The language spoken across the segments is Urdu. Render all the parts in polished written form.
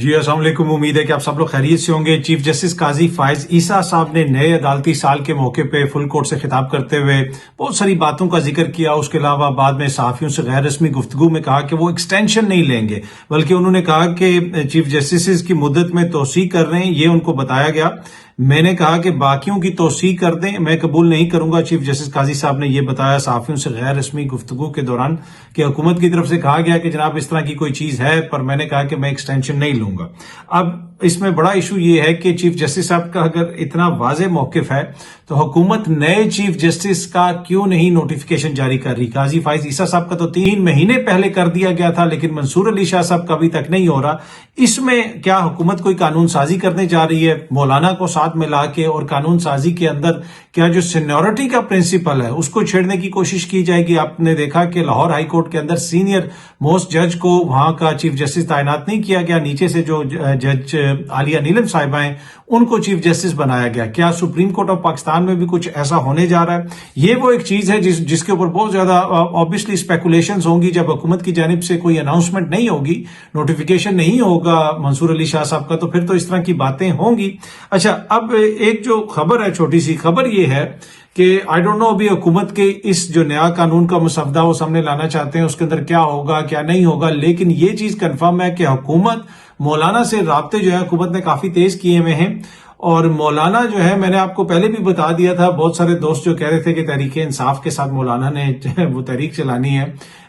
جی السلام علیکم، امید ہے کہ آپ سب لوگ خیریت سے ہوں گے۔ چیف جسٹس قاضی فائز عیسیٰ صاحب نے نئے عدالتی سال کے موقع پہ فل کورٹ سے خطاب کرتے ہوئے بہت ساری باتوں کا ذکر کیا۔ اس کے علاوہ بعد میں صحافیوں سے غیر رسمی گفتگو میں کہا کہ وہ ایکسٹینشن نہیں لیں گے، بلکہ انہوں نے کہا کہ چیف جسٹس کی مدت میں توسیع کر رہے ہیں، یہ ان کو بتایا گیا۔ میں نے کہا کہ باقیوں کی توسیع کر دیں، میں قبول نہیں کروں گا۔ چیف جسٹس قاضی صاحب نے یہ بتایا صحافیوں سے غیر رسمی گفتگو کے دوران کہ حکومت کی طرف سے کہا گیا کہ جناب اس طرح کی کوئی چیز ہے، پر میں نے کہا کہ میں ایکسٹینشن نہیں لوں گا۔ اب اس میں بڑا ایشو یہ ہے کہ چیف جسٹس صاحب کا اگر اتنا واضح موقف ہے تو حکومت نئے چیف جسٹس کا کیوں نہیں نوٹیفیکیشن جاری کر رہی؟ قاضی فائز عیسیٰ صاحب کا تو 3 مہینے پہلے کر دیا گیا تھا، لیکن منصور علی شاہ صاحب کا ابھی تک نہیں ہو رہا۔ اس میں کیا حکومت کوئی قانون سازی کرنے جا رہی ہے مولانا کو ساتھ ملا کے؟ اور قانون سازی کے اندر کیا جو سینیورٹی کا پرنسپل ہے اس کو چھیڑنے کی کوشش کی جائے گی؟ آپ نے دیکھا کہ لاہور ہائی کورٹ کے اندر سینئر موسٹ جج کو وہاں کا چیف جسٹس تعینات نہیں کیا گیا، نیچے سے جو جج عالیہ نیلم صاحبہ ہیں ان کو چیف جسٹس بنایا گیا۔ کیا سپریم کورٹ آف پاکستان میں بھی کچھ ایسا ہونے جا رہا ہے؟ یہ وہ ایک چیز ہے جس کے اوپر بہت زیادہ آبویسلی اسپیکولیشنز ہوں گی۔ جب حکومت کی جانب سے کوئی اناؤنسمنٹ نہیں ہوگی، نوٹیفیکیشن نہیں ہوگا منصور علی شاہ صاحب کا، تو پھر تو اس طرح کی باتیں ہوں گی۔ اچھا، اب ایک جو خبر ہے، چھوٹی سی خبر یہ ہے کہ آئی ڈونٹ نو ابھی حکومت کے اس جو نیا قانون کا مسودہ وہ سامنے لانا چاہتے ہیں اس کے اندر کیا ہوگا کیا نہیں ہوگا، لیکن یہ چیز کنفرم ہے کہ حکومت مولانا سے رابطے جو ہے حکومت نے کافی تیز کیے ہوئے ہیں۔ اور مولانا جو ہے، میں نے آپ کو پہلے بھی بتا دیا تھا، بہت سارے دوست جو کہہ رہے تھے کہ تحریک انصاف کے ساتھ مولانا نے وہ تحریک چلانی ہے،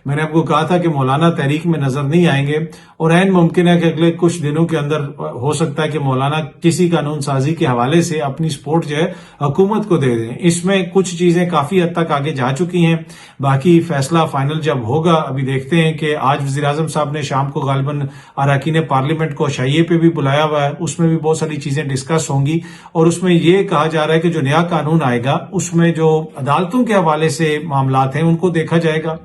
میں نے آپ کو کہا تھا کہ مولانا تحریک میں نظر نہیں آئیں گے، اور عین ممکن ہے کہ اگلے کچھ دنوں کے اندر ہو سکتا ہے کہ مولانا کسی قانون سازی کے حوالے سے اپنی سپورٹ جو ہے حکومت کو دے دیں۔ اس میں کچھ چیزیں کافی حد تک آگے جا چکی ہیں، باقی فیصلہ فائنل جب ہوگا ابھی دیکھتے ہیں۔ کہ آج وزیر اعظم صاحب نے شام کو غالباً اراکین پارلیمنٹ کو شائعے پہ بھی بلایا ہوا ہے، اس میں بھی بہت ساری چیزیں ڈسکس ہوں گی، اور اس میں یہ کہا جا رہا ہے کہ جو نیا قانون آئے گا اس میں جو عدالتوں کے حوالے سے معاملات ہیں ان کو دیکھا جائے گا،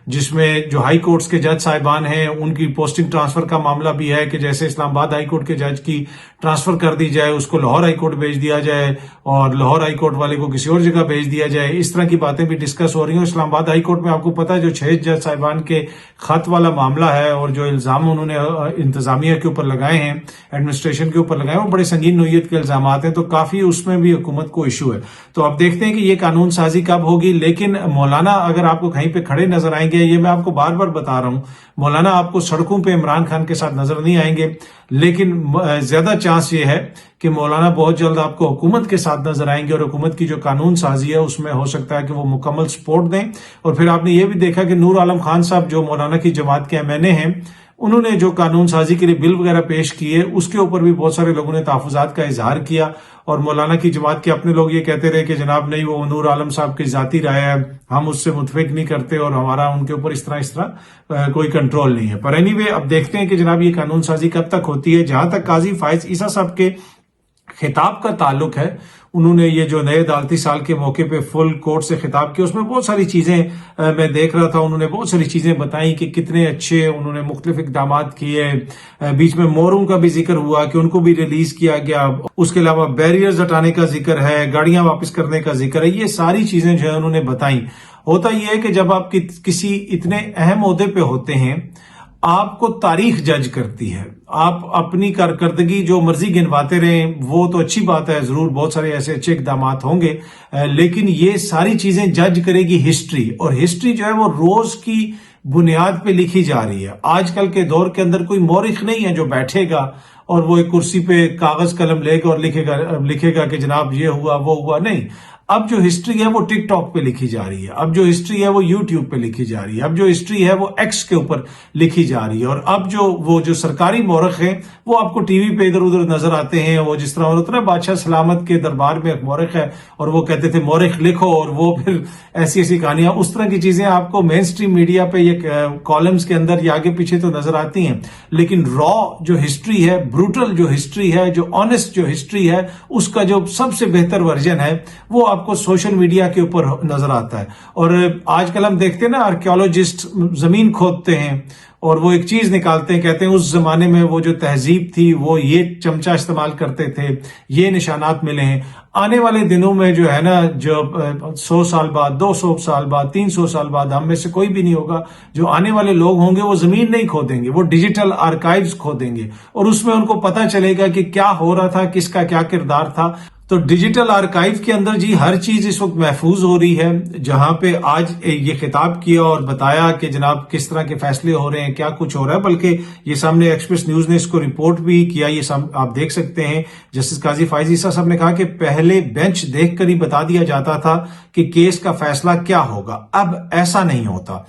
جس میں جو ہائی کورٹس کے جج صاحبان ہیں ان کی پوسٹنگ ٹرانسفر کا معاملہ بھی ہے کہ جیسے اسلام آباد ہائی کورٹ کے جج کی ٹرانسفر کر دی جائے، اس کو لاہور ہائی کورٹ بھیج دیا جائے، اور لاہور ہائی کورٹ والے کو کسی اور جگہ بھیج دیا جائے۔ اس طرح کی باتیں بھی ڈسکس ہو رہی ہیں۔ اسلام آباد ہائی کورٹ میں آپ کو پتا ہے جو 6 جج صاحبان کے خط والا معاملہ ہے، اور جو الزام انہوں نے انتظامیہ کے اوپر لگائے ہیں، ایڈمنسٹریشن کے اوپر لگائے ہیں، وہ بڑے سنگین نوعیت کے الزامات ہیں، تو کافی اس میں بھی حکومت کو ایشو ہے۔ تو اب دیکھتے ہیں کہ یہ قانون سازی کب ہوگی، لیکن مولانا اگر آپ کو کہیں پہ کھڑے نظر آئیں گے، یہ میں آپ کو بار بار بتا رہا ہوں، مولانا آپ کو سڑکوں پہ عمران خان کے ساتھ نظر نہیں آئیں گے، لیکن زیادہ چانس یہ ہے کہ مولانا بہت جلد آپ کو حکومت کے ساتھ نظر آئیں گے، اور حکومت کی جو قانون سازی ہے اس میں ہو سکتا ہے کہ وہ مکمل سپورٹ دیں۔ اور پھر آپ نے یہ بھی دیکھا کہ نور عالم خان صاحب جو مولانا کی جماعت کے MNA ہیں، انہوں نے جو قانون سازی کے لیے بل وغیرہ پیش کیے اس کے اوپر بھی بہت سارے لوگوں نے تحفظات کا اظہار کیا، اور مولانا کی جماعت کے اپنے لوگ یہ کہتے رہے کہ جناب نہیں، وہ نور عالم صاحب کی ذاتی رائے ہے، ہم اس سے متفق نہیں کرتے، اور ہمارا ان کے اوپر اس طرح کوئی کنٹرول نہیں ہے۔ پر اینی وے اب دیکھتے ہیں کہ جناب یہ قانون سازی کب تک ہوتی ہے۔ جہاں تک قاضی فائز عیسیٰ صاحب کے خطاب کا تعلق ہے، انہوں نے یہ جو نئے عدالتی سال کے موقع پہ فل کورٹ سے خطاب کیا، اس میں بہت ساری چیزیں میں دیکھ رہا تھا، انہوں نے بہت ساری چیزیں بتائیں کہ کتنے اچھے انہوں نے مختلف اقدامات کیے۔ بیچ میں موروں کا بھی ذکر ہوا کہ ان کو بھی ریلیز کیا گیا، اس کے علاوہ بیریئرز ہٹانے کا ذکر ہے، گاڑیاں واپس کرنے کا ذکر ہے، یہ ساری چیزیں جو ہے انہوں نے بتائیں۔ ہوتا یہ ہے کہ جب آپ کسی اتنے اہم عہدے پہ ہوتے ہیں، آپ کو تاریخ جج کرتی ہے، آپ اپنی کارکردگی جو مرضی گنواتے رہیں، وہ تو اچھی بات ہے، ضرور بہت سارے ایسے اچھے اقدامات ہوں گے، لیکن یہ ساری چیزیں جج کرے گی ہسٹری، اور ہسٹری جو ہے وہ روز کی بنیاد پہ لکھی جا رہی ہے۔ آج کل کے دور کے اندر کوئی مورخ نہیں ہے جو بیٹھے گا اور وہ ایک کرسی پہ کاغذ قلم لے گا اور لکھے گا کہ جناب یہ ہوا وہ ہوا، نہیں۔ اب جو ہسٹری ہے وہ ٹک ٹاک پہ لکھی جا رہی ہے، اب جو ہسٹری ہے وہ یوٹیوب پہ لکھی جا رہی ہے، اب جو ہسٹری ہے وہ ایکس کے اوپر لکھی جا رہی ہے، اور اب جو سرکاری مورخ ہیں وہ آپ کو ٹی وی پہ ادھر ادھر نظر آتے ہیں، وہ جس طرح ہوتا ہے بادشاہ سلامت کے دربار میں ایک مورخ ہے اور وہ کہتے تھے مورخ لکھو، اور وہ پھر ایسی ایسی کہانیاں، اس طرح کی چیزیں آپ کو مین سٹریم میڈیا پہ یہ کالمز کے اندر یا آگے پیچھے تو نظر آتی ہیں، لیکن را جو ہسٹری ہے، بروٹل جو ہسٹری ہے، جو آنےسٹ جو ہسٹری ہے، اس کا جو سب سے بہتر ورژن ہے وہ آپ کو سوشل میڈیا کے اوپر نظر آتا ہے. اور آج کل ہم دیکھتے ہیں نا آرکیولوجسٹ زمین کھودتے ہیں اور وہ ایک چیز نکالتے ہیں, کہتے ہیں اس زمانے میں وہ جو تہذیب تھی وہ یہ چمچہ استعمال کرتے تھے, یہ نشانات ملے ہیں. آنے والے دنوں میں جو ہے نا, جو 100 سال بعد, 200 سال بعد, 300 سال بعد ہم میں سے کوئی بھی نہیں ہوگا, جو آنے والے لوگ ہوں گے وہ زمین نہیں کھودیں گے, وہ ڈیجیٹل آرکائیوز کھودیں گے اور اس میں ان کو پتہ چلے گا کہ کیا ہو رہا تھا, کس کا کیا کردار تھا. تو ڈیجیٹل آرکائیو کے اندر جی ہر چیز اس وقت محفوظ ہو رہی ہے. جہاں پہ آج یہ خطاب کیا اور بتایا کہ جناب کس طرح کے فیصلے ہو رہے ہیں, کیا کچھ ہو رہا ہے, بلکہ یہ سامنے ایکسپریس نیوز نے اس کو رپورٹ بھی کیا, یہ آپ دیکھ سکتے ہیں. جسٹس قاضی فائز عیسیٰ صاحب نے کہا کہ پہلے بینچ دیکھ کر ہی بتا دیا جاتا تھا کہ کیس کا فیصلہ کیا ہوگا, اب ایسا نہیں ہوتا.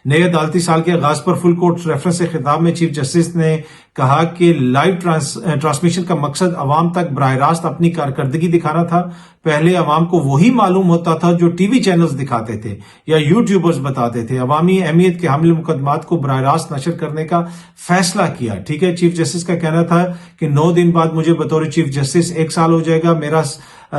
نئے عدالتی سال کے آغاز پر فل کورٹ ریفرنس سے خطاب میں چیف جسٹس نے کہا کہ لائیو ٹرانسمیشن کا مقصد عوام تک براہ راست اپنی کارکردگی دکھانا تھا. پہلے عوام کو وہی معلوم ہوتا تھا جو ٹی وی چینلز دکھاتے تھے یا یوٹیوبرز بتاتے تھے. عوامی اہمیت کے حامل مقدمات کو براہ راست نشر کرنے کا فیصلہ کیا. ٹھیک ہے, چیف جسٹس کا کہنا تھا کہ 9 دن بعد مجھے بطور چیف جسٹس 1 سال ہو جائے گا. میرا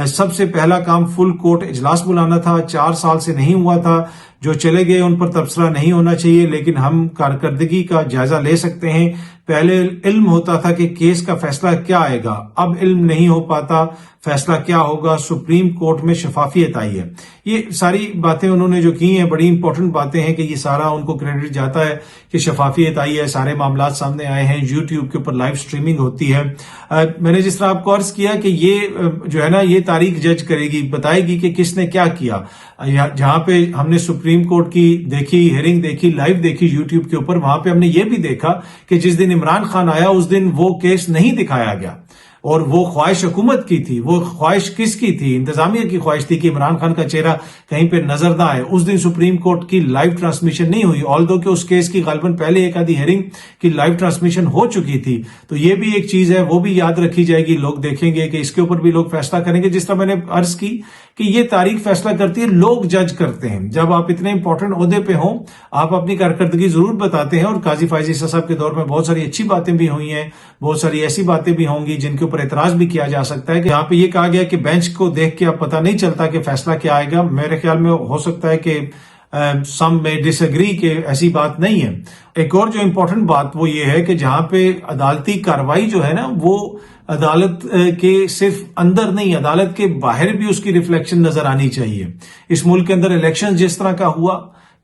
سب سے پہلا کام فل کورٹ اجلاس بلانا تھا, 4 سال سے نہیں ہوا تھا. جو چلے گئے ان پر تبصرہ نہیں ہونا چاہیے, لیکن ہم کارکردگی کا جائزہ لے سکتے ہیں. پہلے علم ہوتا تھا کہ کیس کا فیصلہ کیا آئے گا, اب علم نہیں ہو پاتا فیصلہ کیا ہوگا. سپریم کورٹ میں شفافیت آئی ہے. یہ ساری باتیں انہوں نے جو کی ہیں بڑی امپورٹنٹ باتیں ہیں کہ یہ سارا ان کو کریڈٹ جاتا ہے کہ شفافیت آئی ہے, سارے معاملات سامنے آئے ہیں, یوٹیوب کے اوپر لائیو سٹریمنگ ہوتی ہے. میں نے جس طرح آپ کو عرض کیا کہ یہ جو ہے نا یہ تاریخ جج کرے گی, بتائے گی کہ کس نے کیا کیا. جہاں پہ ہم نے سپریم کورٹ کی دیکھی, ہیئرنگ دیکھی, لائیو دیکھی یوٹیوب کے اوپر, وہاں پہ ہم نے یہ بھی دیکھا کہ جس دن عمران خان آیا اس دن وہ کیس نہیں دکھایا گیا, اور وہ خواہش حکومت کی تھی. وہ خواہش کس کی تھی؟ انتظامیہ کی خواہش تھی کہ عمران خان کا چہرہ کہیں پہ نظر نہ آئے. اس دن سپریم کورٹ کی لائیو ٹرانسمیشن نہیں ہوئی, آلدو کہ اس کیس کی غالباً پہلے ایک آدھی ہیئرنگ کی لائیو ٹرانسمیشن ہو چکی تھی. تو یہ بھی ایک چیز ہے, وہ بھی یاد رکھی جائے گی. لوگ دیکھیں گے کہ اس کے اوپر بھی لوگ فیصلہ کریں گے. جس طرح میں نے عرض کی کہ یہ تاریخ فیصلہ کرتی ہے, لوگ جج کرتے ہیں. جب آپ اتنے امپورٹنٹ عہدے پہ ہوں آپ اپنی کارکردگی ضرور بتاتے ہیں, اور قاضی فائز عیسیٰ صاحب کے دور میں بہت ساری اچھی باتیں بھی ہوئی ہیں, بہت ساری ایسی باتیں بھی ہوں گی جن کے اوپر اعتراض بھی کیا جا سکتا ہے. کہ یہاں پہ یہ کہا گیا کہ بینچ کو دیکھ کے اب پتہ نہیں چلتا کہ فیصلہ کیا آئے گا. میرے خیال میں ہو سکتا ہے کہ سم میں ڈس ایگری کہ ایسی بات نہیں ہے. ایک اور جو امپورٹنٹ بات وہ یہ ہے کہ جہاں پہ عدالتی کارروائی جو ہے نا وہ عدالت کے صرف اندر نہیں, عدالت کے باہر بھی اس کی ریفلیکشن نظر آنی چاہیے. اس ملک کے اندر الیکشن جس طرح کا ہوا,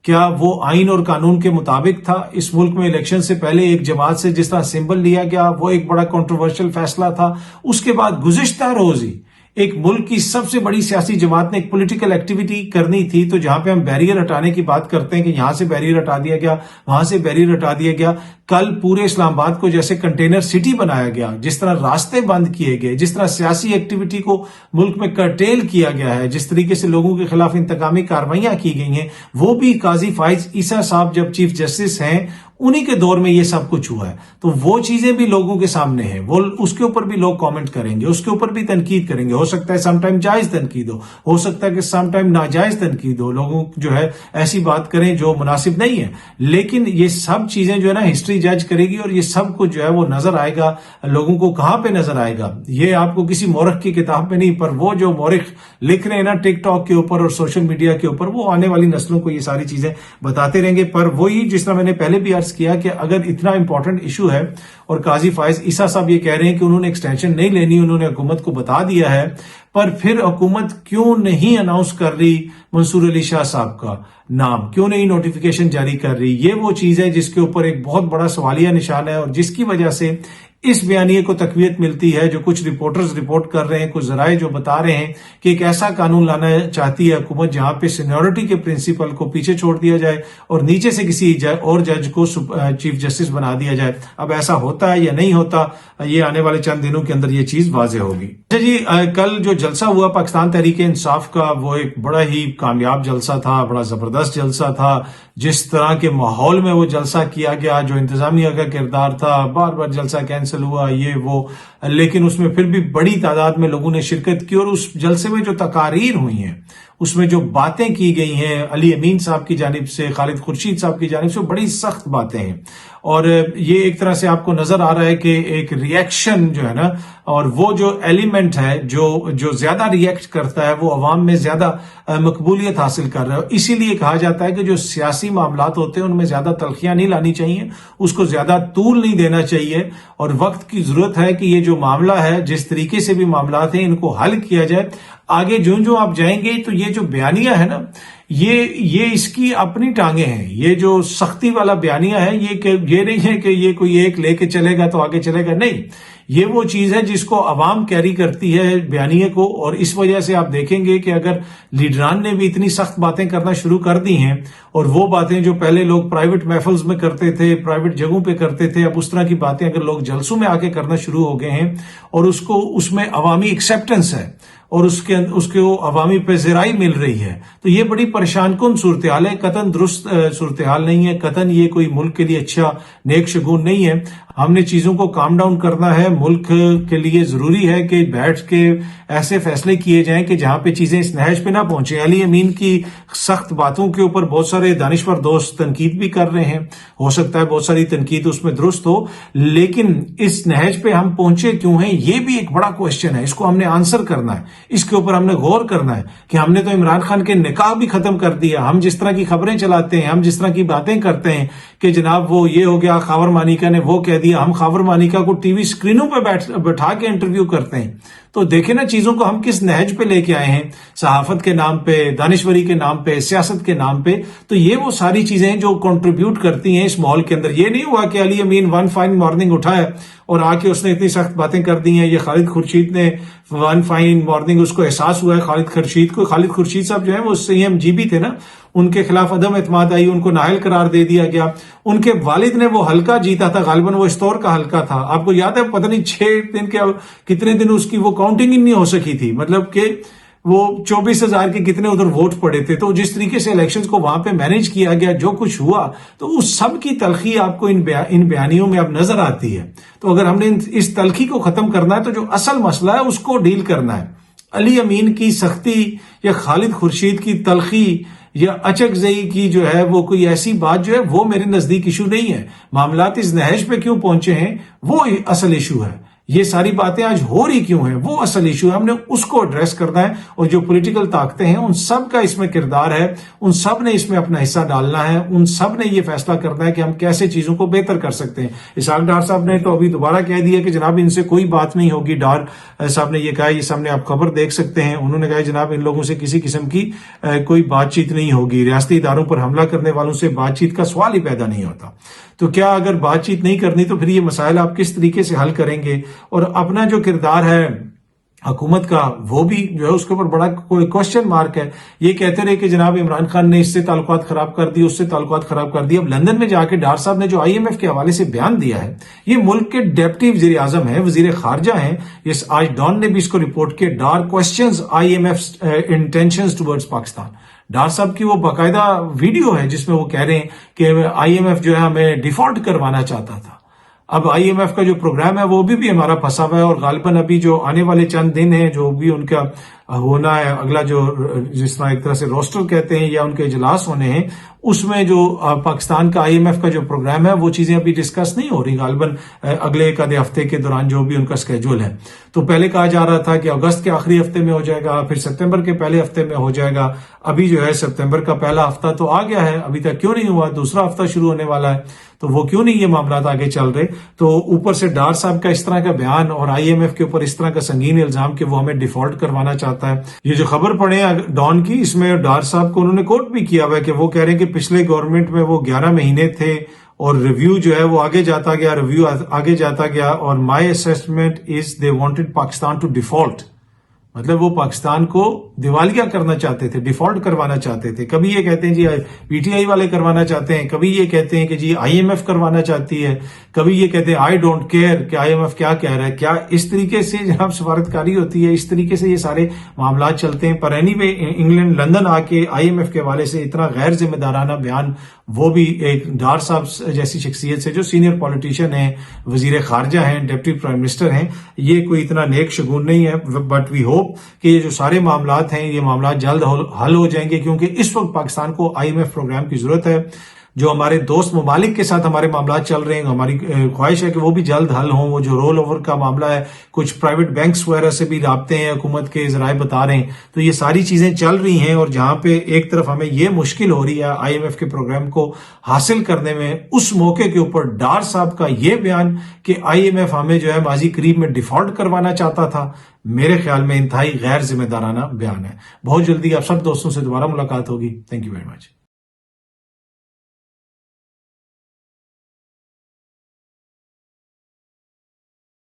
کیا وہ آئین اور قانون کے مطابق تھا؟ اس ملک میں الیکشن سے پہلے ایک جماعت سے جس طرح سمبل لیا گیا وہ ایک بڑا کنٹروورشل فیصلہ تھا. اس کے بعد گزشتہ روز ہی ایک ملک کی سب سے بڑی سیاسی جماعت نے ایک پولیٹیکل ایکٹیویٹی کرنی تھی, تو جہاں پہ ہم بیریئر ہٹانے کی بات کرتے ہیں کہ یہاں سے بیریئر ہٹا دیا گیا, وہاں سے بیریئر ہٹا دیا گیا. کل پورے اسلام آباد کو جیسے کنٹینر سٹی بنایا گیا, جس طرح راستے بند کیے گئے, جس طرح سیاسی ایکٹیویٹی کو ملک میں کرٹیل کیا گیا ہے, جس طریقے سے لوگوں کے خلاف انتقامی کاروائیاں کی گئی ہیں, وہ بھی قاضی فائز عیسیٰ صاحب جب چیف جسٹس ہیں انہی کے دور میں یہ سب کچھ ہوا ہے. تو وہ چیزیں بھی لوگوں کے سامنے ہیں, وہ اس کے اوپر بھی لوگ کامنٹ کریں گے, اس کے اوپر بھی تنقید کریں گے. ہو سکتا ہے سم ٹائم جائز تنقید ہو سکتا ہے کہ سم ٹائم ناجائز تنقید ہو, لوگوں جو ہے ایسی بات کریں جو مناسب نہیں ہے. لیکن یہ سب چیزیں جو ہے نا ہسٹری جج کرے گی, اور یہ سب کچھ جو ہے وہ نظر آئے گا لوگوں کو. کہاں پہ نظر آئے گا؟ یہ آپ کو کسی مورخ کی کتاب میں نہیں, پر وہ جو مورخ لکھ رہے ہیں نا ٹک ٹاک کے اوپر اور سوشل میڈیا کے اوپر, وہ آنے والی نسلوں کو یہ ساری چیزیں بتاتے رہیں گے. پر وہی جس طرح میں نے پہلے بھی عرض کیا کہ اگر اتنا امپورٹنٹ ایشو ہے اور قاضی فائز عیسیٰ صاحب یہ کہہ رہے ہیں کہ انہوں نے ایکسٹینشن نہیں لینی, انہوں نے حکومت کو بتا دیا ہے, پر پھر حکومت کیوں نہیں اناؤنس کر رہی منصور علی شاہ صاحب کا نام, کیوں نہیں نوٹیفیکیشن جاری کر رہی؟ یہ وہ چیز ہے جس کے اوپر ایک بہت بڑا سوالیہ نشان ہے, اور جس کی وجہ سے اس بیانیے کو تقویت ملتی ہے. جو کچھ رپورٹرز رپورٹ کر رہے ہیں, کچھ ذرائع جو بتا رہے ہیں کہ ایک ایسا قانون لانا چاہتی ہے حکومت جہاں پہ سینیورٹی کے پرنسپل کو پیچھے چھوڑ دیا جائے اور نیچے سے کسی اور جج کو چیف جسٹس بنا دیا جائے. اب ایسا ہوتا ہے یا نہیں ہوتا, یہ آنے والے چند دنوں کے اندر یہ چیز واضح ہوگی. اچھا جی, کل جو جلسہ ہوا پاکستان تحریک انصاف کا, وہ ایک بڑا ہی کامیاب جلسہ تھا, بڑا زبردست جلسہ تھا. جس طرح کے ماحول میں وہ جلسہ کیا گیا, جو انتظامیہ کا کردار تھا, بار بار جلسہ کینسل ہوا, یہ وہ, لیکن اس میں پھر بھی بڑی تعداد میں لوگوں نے شرکت کی. اور اس جلسے میں جو تقاریر ہوئی ہیں, اس میں جو باتیں کی گئی ہیں علی امین صاحب کی جانب سے, خالد خورشید صاحب کی جانب سے, بڑی سخت باتیں ہیں. اور یہ ایک طرح سے آپ کو نظر آ رہا ہے کہ ایک ریئیکشن جو ہے نا, اور وہ جو ایلیمنٹ ایلیمنٹ ہے جو زیادہ ریئیکٹ کرتا ہے وہ عوام میں زیادہ مقبولیت حاصل کر رہا ہے. اسی لیے کہا جاتا ہے کہ جو سیاسی معاملات ہوتے ہیں ان میں زیادہ تلخیاں نہیں لانی چاہیے, اس کو زیادہ طول نہیں دینا چاہیے, اور وقت کی ضرورت ہے کہ یہ جو معاملہ ہے جس طریقے سے بھی معاملات ہیں ان کو حل کیا جائے. آگے جو آپ جائیں گے تو یہ جو بیانیہ ہے نا, یہ اس کی اپنی ٹانگیں ہیں. یہ جو سختی والا بیانیہ ہے یہ نہیں ہے کہ یہ کوئی ایک لے کے چلے گا تو آگے چلے گا, نہیں. یہ وہ چیز ہے جس کو عوام کیری کرتی ہے بیانیے کو, اور اس وجہ سے آپ دیکھیں گے کہ اگر لیڈران نے بھی اتنی سخت باتیں کرنا شروع کر دی ہیں, اور وہ باتیں جو پہلے لوگ پرائیویٹ محفلز میں کرتے تھے, پرائیویٹ جگہوں پہ کرتے تھے, اب اس طرح کی باتیں اگر لوگ جلسوں میں آ کے کرنا شروع ہو گئے ہیں, اور اس میں عوامی ایکسیپٹنس ہے اور اس کے عوامی پذیرائی مل رہی ہے, تو یہ بڑی پریشان کن صورتحال ہے. قطعاً درست صورتحال نہیں ہے, قطعاً یہ کوئی ملک کے لیے اچھا نیک شگون نہیں ہے. ہم نے چیزوں کو کام ڈاؤن کرنا ہے. ملک کے لیے ضروری ہے کہ بیٹھ کے ایسے فیصلے کیے جائیں کہ جہاں پہ چیزیں اس نہج پہ نہ پہنچیں. علی امین کی سخت باتوں کے اوپر بہت سارے دانشور دوست تنقید بھی کر رہے ہیں, ہو سکتا ہے بہت ساری تنقید اس میں درست ہو, لیکن اس نہج پہ ہم پہنچے کیوں ہیں یہ بھی ایک بڑا کوشچن ہے. اس کو ہم نے آنسر کرنا ہے, اس کے اوپر ہم نے غور کرنا ہے کہ ہم نے تو عمران خان کے نکاح بھی ختم کر دیا. ہم جس طرح کی خبریں چلاتے ہیں, ہم جس طرح کی باتیں کرتے ہیں کہ جناب وہ یہ ہو گیا, خاور مانیکا نے وہ کہہ دیا, ہم خاور مانیکا کو ٹی وی اسکرینوں پہ بٹھا کے انٹرویو کرتے ہیں. تو دیکھیں نا چیزوں کو ہم کس نہج پہ لے کے آئے ہیں, صحافت کے نام پہ, دانشوری کے نام پہ, سیاست کے نام پہ. تو یہ وہ ساری چیزیں جو کنٹریبیوٹ کرتی ہیں اس ماحول کے اندر. یہ نہیں ہوا کہ علی امین ون فائن مارننگ اٹھا ہے اور آ کے اس نے اتنی سخت باتیں کر دی ہیں. یہ خالد خورشید نے ون فائن مارننگ اس کو احساس ہوا ہے خالد خورشید کو. خالد خورشید صاحب جو ہیں وہ سی ایم جی بھی تھے نا, ان کے خلاف عدم اعتماد آئی, ان کو نااہل قرار دے دیا گیا. ان کے والد نے وہ حلقہ جیتا تھا, غالباً وہ استور کا حلقہ تھا, آپ کو یاد ہے, پتہ نہیں 6 دن کے کتنے دن اس کی وہ کاؤنٹنگ ہی نہیں ہو سکی تھی, مطلب کہ وہ 24,000 کے کتنے ادھر ووٹ پڑے تھے. تو جس طریقے سے الیکشنز کو وہاں پہ مینج کیا گیا, جو کچھ ہوا, تو اس سب کی تلخی آپ کو ان بیانیوں میں اب نظر آتی ہے. تو اگر ہم نے اس تلخی کو ختم کرنا ہے تو جو اصل مسئلہ ہے اس کو ڈیل کرنا ہے. علی امین کی سختی یا خالد خورشید کی تلخی یا اچک زئی کی جو ہے وہ کوئی ایسی بات جو ہے وہ میرے نزدیک ایشو نہیں ہے. معاملات اس نہج پہ کیوں پہنچے ہیں وہ اصل ایشو ہے. یہ ساری باتیں آج ہو رہی کیوں ہیں وہ اصل ایشو ہے. ہم نے اس کو ایڈریس کرنا ہے, اور جو پولیٹیکل طاقتیں ہیں ان سب کا اس میں کردار ہے, ان سب نے اس میں اپنا حصہ ڈالنا ہے, ان سب نے یہ فیصلہ کرنا ہے کہ ہم کیسے چیزوں کو بہتر کر سکتے ہیں. اسحاق ڈار صاحب نے تو ابھی دوبارہ کہہ دیا کہ جناب ان سے کوئی بات نہیں ہوگی. ڈار صاحب نے یہ کہا, یہ سامنے آپ خبر دیکھ سکتے ہیں, انہوں نے کہا جناب ان لوگوں سے کسی قسم کی کوئی بات چیت نہیں ہوگی. ریاستی اداروں پر حملہ کرنے والوں سے بات چیت کا سوال ہی پیدا نہیں ہوتا. تو کیا اگر بات چیت نہیں کرنی تو پھر یہ مسائل آپ کس طریقے سے حل کریں گے؟ اور اپنا جو کردار ہے حکومت کا وہ بھی جو ہے اس کے اوپر بڑا کوئی کوشچن مارک ہے. یہ کہتے رہے کہ جناب عمران خان نے اس سے تعلقات خراب کر دی, اس سے تعلقات خراب کر دی. اب لندن میں جا کے ڈار صاحب نے جو IMF کے حوالے سے بیان دیا ہے, یہ ملک کے ڈپٹی وزیر اعظم ہیں, وزیر خارجہ ہیں. یہ آج ڈان نے بھی اس کو رپورٹ کیا, Dar questions IMF intentions towards Pakistan. Dar صاحب کی وہ باقاعدہ ویڈیو ہے جس میں وہ کہہ رہے ہیں کہ IMF جو ہے ہمیں ڈیفالٹ کروانا چاہتا تھا. اب IMF کا جو پروگرام ہے وہ بھی ہمارا پھنسا ہوا ہے, اور غالباً ابھی جو آنے والے چند دن ہیں جو بھی ان کا ہونا ہے, اگلا جو جس طرح ایک طرح سے روسٹر کہتے ہیں یا ان کے اجلاس ہونے ہیں, اس میں جو پاکستان کا IMF کا جو پروگرام ہے وہ چیزیں ابھی ڈسکس نہیں ہو رہی. غالباً اگلے ایک آدھے ہفتے کے دوران جو بھی ان کا اسکیجول ہے, تو پہلے کہا جا رہا تھا کہ اگست کے آخری ہفتے میں ہو جائے گا, پھر ستمبر کے پہلے ہفتے میں ہو جائے گا. ابھی جو ہے ستمبر کا پہلا ہفتہ تو آ گیا ہے, ابھی تک کیوں نہیں ہوا؟ دوسرا ہفتہ شروع ہونے والا ہے, تو وہ کیوں نہیں یہ معاملات آگے چل رہے؟ تو اوپر سے ڈار صاحب کا اس طرح کا بیان اور IMF کے اوپر اس طرح کا سنگین الزام کہ وہ ہمیں ڈیفالٹ کروانا چاہتا ہے. یہ جو خبر پڑے ڈان کی, اس میں ڈار صاحب کو انہوں نے کوٹ بھی کیا ہوا ہے کہ وہ کہہ رہے ہیں کہ پچھلے گورنمنٹ میں وہ 11 مہینے تھے اور ریویو جو ہے وہ آگے جاتا گیا, اور my assessment is they wanted Pakistan to default. مطلب وہ پاکستان کو دیوالیہ کرنا چاہتے تھے, ڈیفالٹ کروانا چاہتے تھے. کبھی یہ کہتے ہیں جی PTI والے کروانا چاہتے ہیں, کبھی یہ کہتے ہیں کہ جی IMF کروانا چاہتی ہے, کبھی یہ کہتے ہیں آئی ڈونٹ کیئر کہ IMF کیا کہہ رہا ہے. کیا اس طریقے سے جناب سفارتکاری ہوتی ہے؟ اس طریقے سے یہ سارے معاملات چلتے ہیں. پر اینی وے انگلینڈ لندن آ کے IMF کے حوالے سے اتنا غیر ذمہ دارانہ بیان, وہ بھی ایک ڈار صاحب جیسی شخصیت سے جو سینئر پولیٹیشین ہیں, وزیر خارجہ ہیں, ڈپٹی پرائم منسٹر ہیں, یہ کوئی اتنا نیک شگون نہیں ہے. بٹ وی ہوپ کہ یہ جو سارے معاملات ہیں یہ معاملات جلد حل ہو جائیں گے, کیونکہ اس وقت پاکستان کو IMF پروگرام کی ضرورت ہے. جو ہمارے دوست ممالک کے ساتھ ہمارے معاملات چل رہے ہیں، ہماری خواہش ہے کہ وہ بھی جلد حل ہوں. وہ جو رول اوور کا معاملہ ہے، کچھ پرائیویٹ بینکس وغیرہ سے بھی رابطے ہیں حکومت کے ذرائع بتا رہے ہیں. تو یہ ساری چیزیں چل رہی ہیں، اور جہاں پہ ایک طرف ہمیں یہ مشکل ہو رہی ہے آئی ایم ایف کے پروگرام کو حاصل کرنے میں، اس موقع کے اوپر ڈار صاحب کا یہ بیان کہ آئی ایم ایف ہمیں جو ہے ماضی قریب میں ڈیفالٹ کروانا چاہتا تھا، میرے خیال میں انتہائی غیر ذمہ دارانہ بیان ہے. بہت جلدی آپ سب دوستوں سے دوبارہ ملاقات ہوگی. Thank you very much.